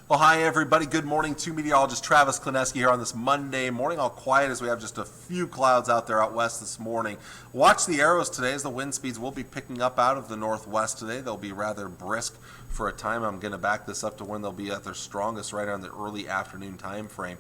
Well, hi, everybody. Good morning to meteorologist Travis Klineski here on this Monday morning. All quiet as we have just a few clouds out there out west this morning. Watch the arrows today as the wind speeds will be picking up out of the northwest today. They'll be rather brisk for a time. I'm going to back this up to when they'll be at their strongest right around the early afternoon time frame.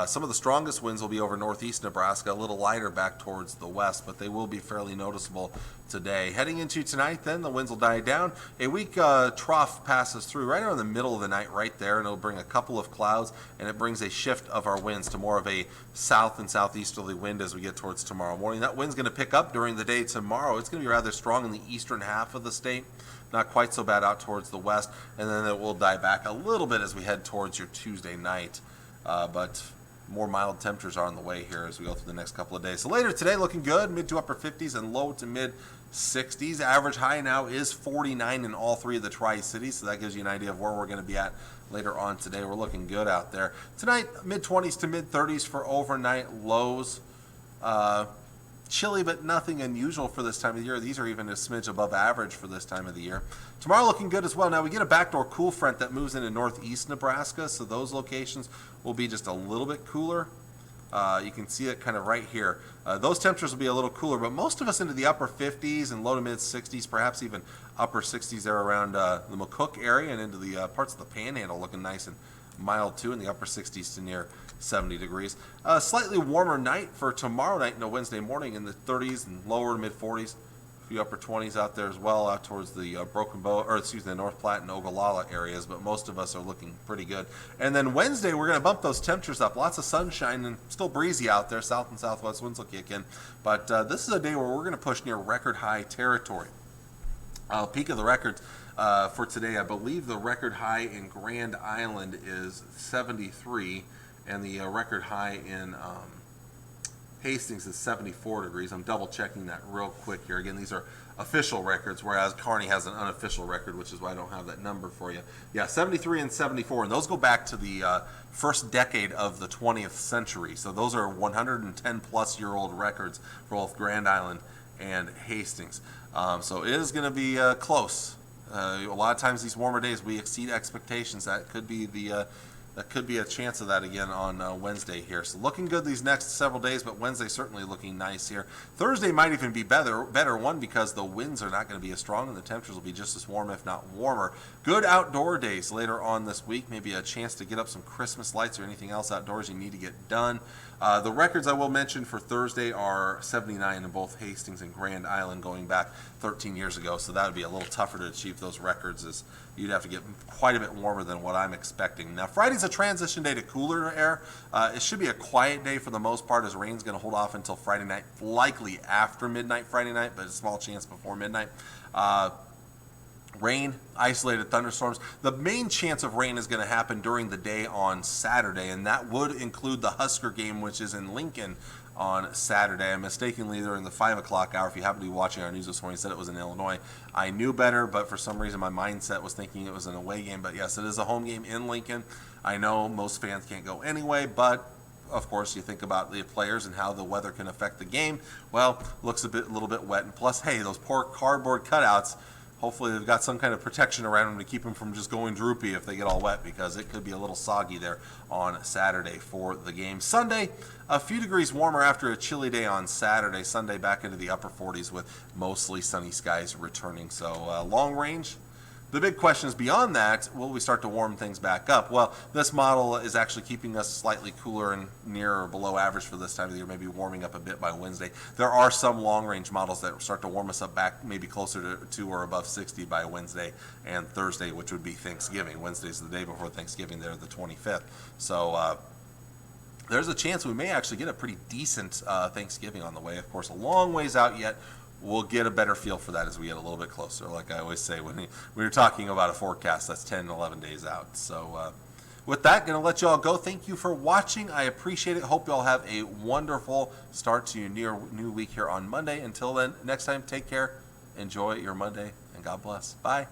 Some of the strongest winds will be over northeast Nebraska, a little lighter back towards the west, but they will be fairly noticeable today. Heading into tonight, then, the winds will die down. A weak trough passes through right around the middle of the night right there, and it'll bring a couple of clouds, and it brings a shift of our winds to more of a south and southeasterly wind as we get towards tomorrow morning. That wind's going to pick up during the day tomorrow. It's going to be rather strong in the eastern half of the state, not quite so bad out towards the west, and then it will die back a little bit as we head towards your Tuesday night. But more mild temperatures are on the way here as we go through the next couple of days. So later today, looking good, mid to upper 50s and low to mid 60s. Average high now is 49 in all three of the Tri-Cities, so that gives you an idea of where we're going to be at later on today. We're looking good out there. Tonight, mid 20s to mid 30s for overnight lows. Chilly, but nothing unusual for this time of the year. These are even a smidge above average for this time of the year. Tomorrow looking good as well. Now we get a backdoor cool front that moves into northeast Nebraska, so those locations will be just a little bit cooler. You can see it kind of right here. Those temperatures will be a little cooler, but most of us into the upper 50s and low to mid 60s, perhaps even upper 60s there around the McCook area and into the parts of the Panhandle, looking nice and mild too, in the upper 60s to near 70 degrees. Slightly warmer night for tomorrow night and a Wednesday morning in the 30s and lower to mid 40s. A few upper 20s out there as well, out towards the Broken Bow, or excuse me, the North Platte and Ogallala areas, but most of us are looking pretty good. And then Wednesday, we're going to bump those temperatures up. Lots of sunshine and still breezy out there. South and southwest winds will kick in. But this is a day where we're going to push near record high territory. Peak of the records for today, I believe the record high in Grand Island is 73, and the record high in Hastings is 74 degrees. I'm double checking that real quick here. Again, these are official records, whereas Kearney has an unofficial record, which is why I don't have that number for you. Yeah, 73 and 74, and those go back to the first decade of the 20th century. So those are 110 plus year old records for both Grand Island and Hastings. So it is going to be close. A lot of times these warmer days we exceed expectations. That could be a chance of that again on Wednesday here. So looking good these next several days, but Wednesday certainly looking nice here. Thursday might even be better. One, because the winds are not going to be as strong and the temperatures will be just as warm, if not warmer. Good outdoor days later on this week. Maybe a chance to get up some Christmas lights or anything else outdoors you need to get done. The records I will mention for Thursday are 79 in both Hastings and Grand Island going back 13 years ago. So that would be a little tougher to achieve those records, as you'd have to get quite a bit warmer than what I'm expecting. Now Friday's a transition day to cooler air. It should be a quiet day for the most part, as rain's going to hold off until Friday night, likely after midnight Friday night, but a small chance before midnight. Rain, isolated thunderstorms. The main chance of rain is going to happen during the day on Saturday, and that would include the Husker game, which is in Lincoln on Saturday. I mistakenly, during the 5 o'clock hour, if you happen to be watching our news this morning, said it was in Illinois. I knew better, but for some reason my mindset was thinking it was an away game. But yes, it is a home game in Lincoln. I know most fans can't go anyway, but of course, you think about the players and how the weather can affect the game. Well, looks a little bit wet, and plus, hey, those poor cardboard cutouts. Hopefully they've got some kind of protection around them to keep them from just going droopy if they get all wet, because it could be a little soggy there on Saturday for the game. Sunday, a few degrees warmer after a chilly day on Saturday. Sunday back into the upper 40s with mostly sunny skies returning. So long range. The big question is, beyond that, will we start to warm things back up? Well, this model is actually keeping us slightly cooler and near or below average for this time of the year, maybe warming up a bit by Wednesday. There are some long-range models that start to warm us up back maybe closer to or above 60 by Wednesday and Thursday, which would be Thanksgiving. Wednesday's the day before Thanksgiving there, the 25th. So there's a chance we may actually get a pretty decent Thanksgiving on the way. Of course, a long ways out yet. We'll get a better feel for that as we get a little bit closer. Like I always say, when we're talking about a forecast that's 10, 11 days out. So with that, going to let you all go. Thank you for watching. I appreciate it. Hope you all have a wonderful start to your new week here on Monday. Until then, next time, take care, enjoy your Monday, and God bless. Bye.